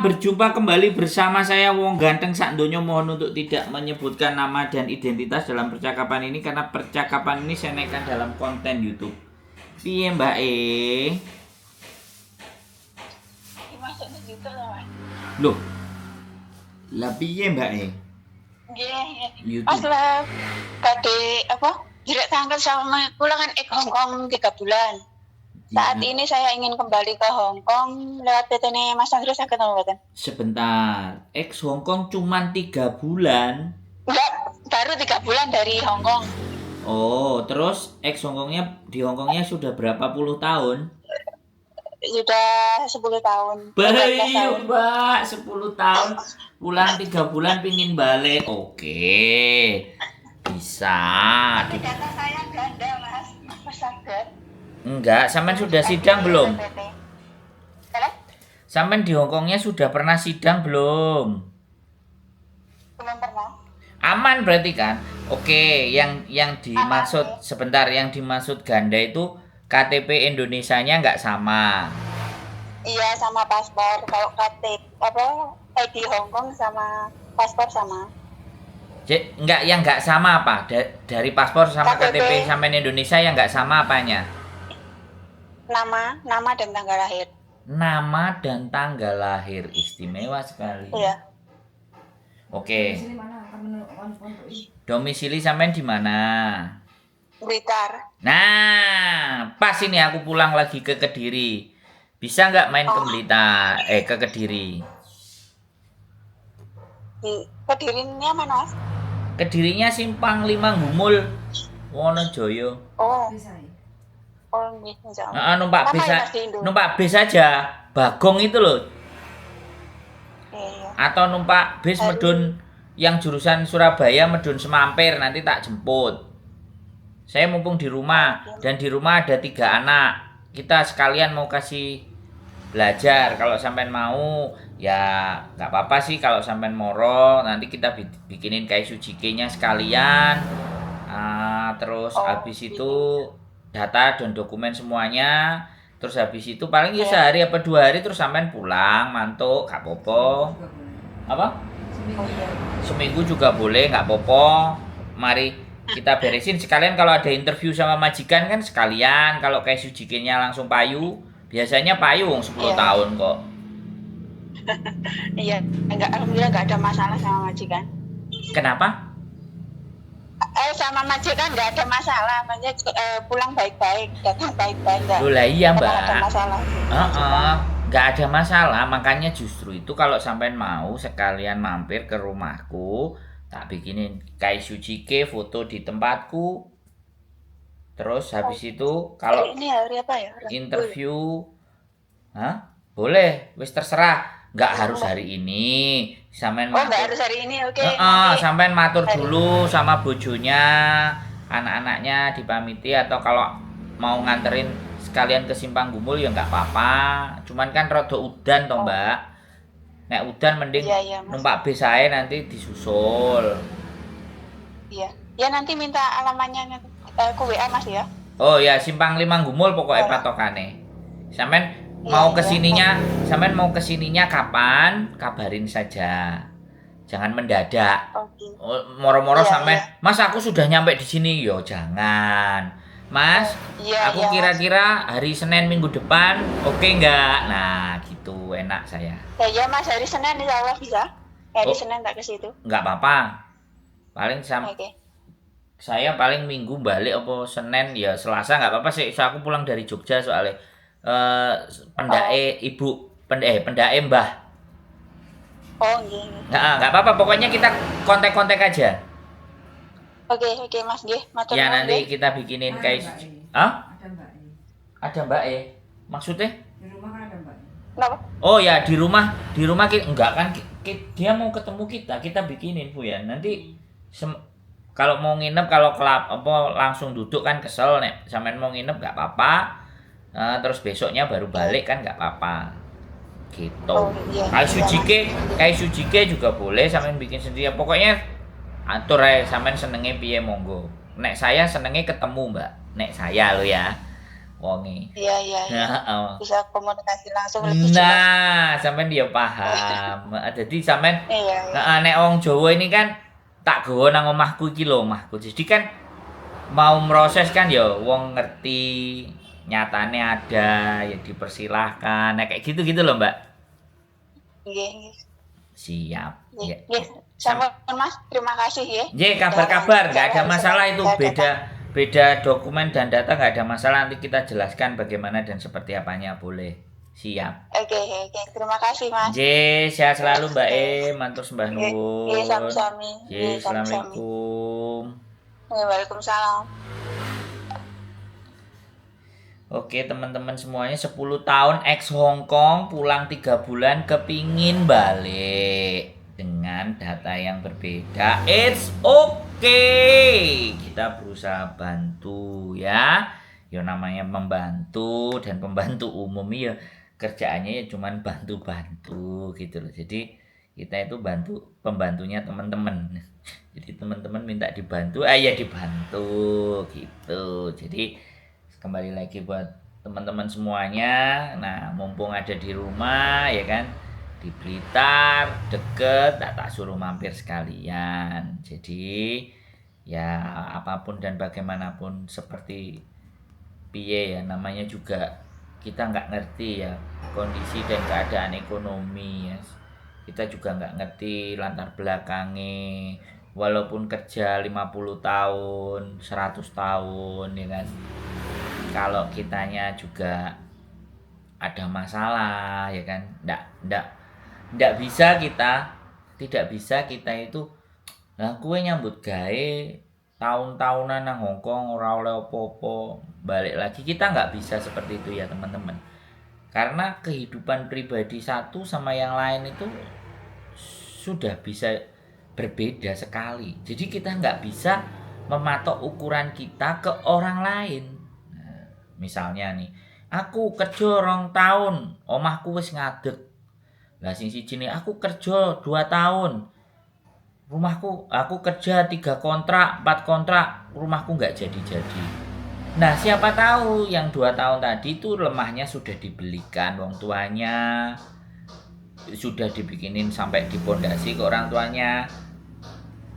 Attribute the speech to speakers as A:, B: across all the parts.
A: Berjumpa kembali bersama saya Wong Ganteng Sakdonyo. Mohon untuk tidak menyebutkan nama dan identitas dalam percakapan ini karena percakapan ini saya naikkan dalam konten YouTube. Piye Mbak E?
B: Masuknya gitu loh, Mas.
A: Loh. Lah piye Mbak E?
B: Nggih.
A: YouTube.
B: Pas lah kade apa? Direk tanggal sama pulang kan Hongkong 3 bulan. Saat ini saya ingin kembali ke Hongkong lewat PT-nya Mas Andri, saya ketemu mboten?
A: Sebentar. Ex Hongkong cuman 3 bulan.
B: Enggak, baru 3 bulan dari Hongkong.
A: Oh, terus ex Hongkongnya di Hongkongnya sudah berapa puluh tahun?
B: Sudah 10 tahun. 12
A: Bayu
B: tahun.
A: Mbak, 10 tahun. Pulang 3 bulan pingin balik. Oke. Bisa.
B: Tapi kata saya ganda, Mas. Mas sadar.
A: Enggak, sampean sudah sidang belum?
B: Halo?
A: Sampean di Hongkongnya sudah pernah sidang belum?
B: Belum pernah.
A: Aman berarti kan? Oke, yang dimaksud sebentar, yang dimaksud ganda itu KTP Indonesianya nggak sama.
B: Iya, sama paspor. Kalau KTP ID Hongkong sama paspor sama.
A: Enggak, yang nggak sama apa? Dari paspor sama KTP
B: KTP.
A: sampean Indonesia yang nggak sama apanya?
B: Nama dan tanggal lahir.
A: Nama dan tanggal lahir, istimewa sekali.
B: Iya.
A: Oke. Domisili sampean di mana?
B: Blitar.
A: Nah, pas ini aku pulang lagi ke Kediri. Bisa nggak main ke Blitar? Ke Kediri.
B: Di Kedirinya mana, Mas?
A: Kedirinya Simpang 5 Gumul, Wonojoyo.
B: Oh. Oh, bisa.
A: Numpak bis,
B: Sama ya, Mas, di Indo?
A: numpak bis aja. Bagong itu loh.
B: Iya.
A: Atau numpak bis medun yang jurusan Surabaya medun Semampir, nanti tak jemput. Saya mumpung di rumah dan di rumah ada 3 anak. Kita sekalian mau kasih belajar. Kalau sampean mau ya nggak apa-apa sih kalau sampean moro. Nanti kita bikinin kayak Sujike-nya sekalian. Terus habis itu data dan dokumen semuanya. Terus habis itu paling ya sehari apa 2 hari terus sampean pulang mantuk, gak apa-apa. Apa? Seminggu juga boleh, nggak apa-apa. Mari kita beresin sekalian. Kalau ada interview sama majikan kan sekalian. Kalau kayak Sujike-nya langsung payu, biasanya payu 10 tahun kok.
B: Iya, alhamdulillah nggak ada masalah sama majikan.
A: Kenapa?
B: Sama majikan nggak ada masalah, maksudnya pulang baik-baik, datang baik-baik, nggak.
A: Loh lah iya Mbak.
B: Nggak ada masalah.
A: Nggak ada masalah, makanya justru itu kalau sampean mau sekalian mampir ke rumahku, tak bikinin kayak Sujike foto di tempatku. Terus habis itu kalau
B: Ini hari apa ya?
A: interview, boleh, wis terserah. Nggak harus hari ini. Sampean
B: nggak harus hari ini, oke.
A: Sampean matur dulu sama bojonya, anak-anaknya dipamiti, atau kalau mau nganterin sekalian ke Simpang Gumul ya nggak apa-apa. Cuman kan rada udan toh Mbak. Nek udan mending
B: Iya,
A: numpak bis ae nanti disusul.
B: Iya. Ya nanti minta alamannya ke WA Mas ya.
A: Oh ya, Simpang 5 Gumul pokoknya patokane. Sampean mau kesininya, sampean mau kesininya kapan? Kabarin saja. Jangan mendadak.
B: Oke.
A: Moro-moro
B: Iya,
A: sampean,
B: iya.
A: Mas aku sudah nyampe di sini. Yo jangan. Mas,
B: Iya,
A: aku
B: iya,
A: kira-kira hari Senin minggu depan oke nggak? Nah, gitu enak saya.
B: Ya Mas, hari Senin insya Allah bisa. Hari Senin tak ke situ.
A: Nggak apa-apa. Paling
B: Oke.
A: saya paling Minggu balik apa Senin ya Selasa nggak apa-apa sih. So, aku pulang dari Jogja soalnya pendake pendake Mbah.
B: Oh, iya.
A: Nggak apa-apa, pokoknya kita kontak-kontak aja.
B: Oke, Mas nggih. Matur
A: Ya
B: nuwun,
A: nanti
B: nggih.
A: kita bikinin kayak Ada Mbak E. Maksudnya?
C: Di rumah kan ada Mbak.
B: Kenapa?
A: Oh ya di rumah kita enggak kan dia mau ketemu kita bikinin Bu ya. Nanti kalau mau nginep, kalau langsung duduk kan kesel nek. Sampean mau nginep nggak apa-apa. Terus besoknya baru balik kan nggak apa-apa. Gitu.
B: Oh, iya.
A: Kayak Sujike juga boleh sampean bikin sendiri. Pokoknya atur ae sampean senenge piye monggo. Nek saya senenge ketemu Mbak. Nek saya lo ya. wonge.
B: Iya, iya, iya.
A: Heeh.
B: Bisa komunikasi langsung lebih jelas.
A: Nah, sampean ya paham. Jadi sampean
B: Iya, iya.
A: nek wong Jawa ini kan tak gawa nang omahku iki lho, omahku. Jadi kan mau proses kan ya wong ngerti nyatane ada ya dipersilahkan. Nah, kayak gitu-gitu loh, Mbak.
B: Nggih, nggih.
A: Siap.
B: Nggih,
A: Ya.
B: nggih. Sampun Mas, terima kasih ya.
A: Nggih, kabar-kabar, nggak ada masalah itu, beda dokumen dan data nggak ada masalah, nanti kita jelaskan bagaimana dan seperti apanya, boleh. Siap.
B: Oke, oke. Terima kasih Mas.
A: Nggih, sehat selalu Mbak
B: Oke.
A: mantur sembah
B: Nggih, nggih,
A: nuwun.
B: sami-sami.
A: Nggih,
B: Nggih, sami-sami.
A: Assalamualaikum.
B: Waalaikumsalam.
A: Oke teman-teman semuanya, 10 tahun ex Hongkong, pulang 3 bulan, kepingin balik dengan data yang berbeda. It's okay, kita berusaha bantu ya. Ya namanya membantu, dan pembantu umum ya kerjaannya ya cuman bantu-bantu gitu loh. Jadi kita itu bantu pembantunya teman-teman. Jadi teman-teman minta dibantu, ya dibantu gitu. Jadi kembali lagi buat teman-teman semuanya. Nah, mumpung ada di rumah ya kan, di Blitar deket, tak suruh mampir sekalian. Jadi ya apapun dan bagaimanapun seperti piye ya, namanya juga kita nggak ngerti ya kondisi dan keadaan ekonomi ya. Kita juga nggak ngerti latar belakangnya, walaupun kerja 50 tahun 100 tahun ya kan, kalau kitanya juga ada masalah ya kan, ndak bisa kita, tidak bisa kita itu nah kue nyambut gawe tahun-tahunan nang Hongkong ora oleh opo-opo balik lagi, kita nggak bisa seperti itu ya teman-teman, karena kehidupan pribadi satu sama yang lain itu sudah bisa berbeda sekali. Jadi kita nggak bisa mematok ukuran kita ke orang lain. Misalnya nih, aku kerja 2 tahun, omahku wis ngadeg. Lah sing siji nih, aku kerja 2 tahun. Aku kerja 3 kontrak, 4 kontrak, rumahku nggak jadi-jadi. Nah, siapa tahu yang 2 tahun tadi itu lemahnya sudah dibelikan wong tuanya, sudah dibikinin sampai dipondasi ke orang tuanya.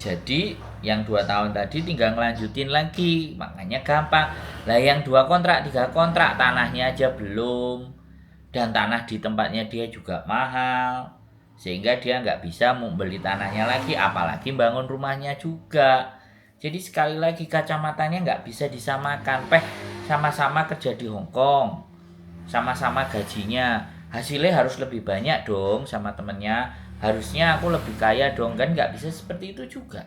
A: Jadi yang 2 tahun tadi tinggal ngelanjutin lagi, makanya gampang. Lah yang 2 kontrak, 3 kontrak, tanahnya aja belum, dan tanah di tempatnya dia juga mahal, sehingga dia nggak bisa membeli tanahnya lagi, apalagi bangun rumahnya juga. Jadi sekali lagi kacamatanya nggak bisa disamakan. Sama-sama kerja di Hongkong, sama-sama gajinya, hasilnya harus lebih banyak dong sama temennya. Harusnya aku lebih kaya dong, kan nggak bisa seperti itu juga.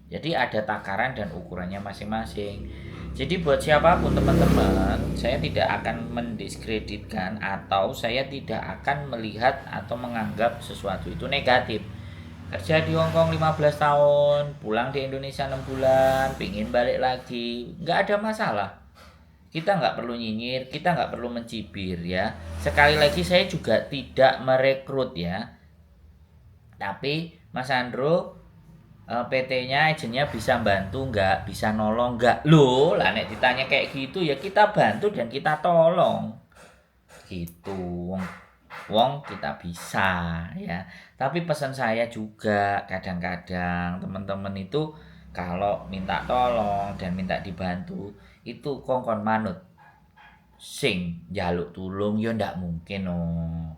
A: Jadi ada takaran dan ukurannya masing-masing. Jadi buat siapapun teman-teman, saya tidak akan mendiskreditkan atau saya tidak akan melihat atau menganggap sesuatu itu negatif. Kerja di Hongkong 15 tahun, pulang di Indonesia 6 bulan, pingin balik lagi, nggak ada masalah. Kita nggak perlu nyinyir, kita nggak perlu mencibir ya. Sekali lagi saya juga tidak merekrut ya. Tapi Mas Andro, PT-nya agennya bisa bantu nggak, bisa nolong nggak? Loh lah nek ditanya kayak gitu ya kita bantu dan kita tolong gitu. Wong kita bisa ya. Tapi pesan saya juga kadang-kadang teman-teman itu kalau minta tolong dan minta dibantu itu kongkon manut, sing njaluk tulung ya ndak mungkin oh.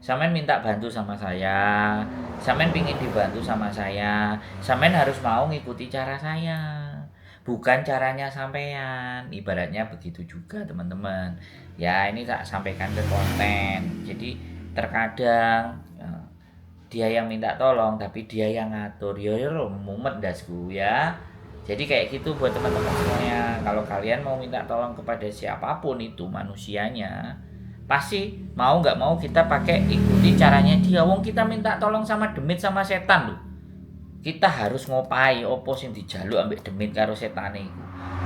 A: Sampean minta bantu sama saya, sampean pingin dibantu sama saya, sampean harus mau ngikuti cara saya, bukan caranya sampean. Ibaratnya begitu juga teman-teman. Ya ini tak sampaikan ke konten. Jadi terkadang dia yang minta tolong tapi dia yang ngatur. Ya mumet dasku ya. Jadi kayak gitu buat teman-teman semuanya. Kalau kalian mau minta tolong kepada siapapun itu manusianya, pasti mau nggak mau kita pakai ikuti caranya dia. Wong kita minta tolong sama demit sama setan loh, kita harus ngopai opo sing dijaluk ambek demit karo setan iku.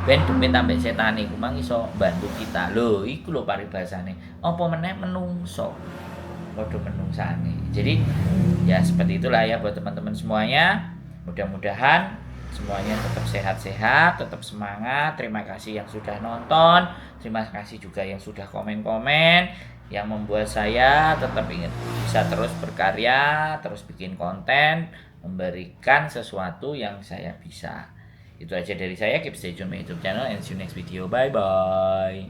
A: Ben demit ambek setan iku mang iso bantu kita lho, iku lho paribasane. Opo meneh menungso padha menungsane. Jadi ya seperti itulah ya buat teman-teman semuanya. Mudah-mudahan semuanya tetap sehat-sehat, tetap semangat. Terima kasih yang sudah nonton, terima kasih juga yang sudah komen-komen, yang membuat saya tetap ingin bisa terus berkarya, terus bikin konten, memberikan sesuatu yang saya bisa. Itu aja dari saya. Keep stay tune my YouTube channel and see you next video. Bye bye.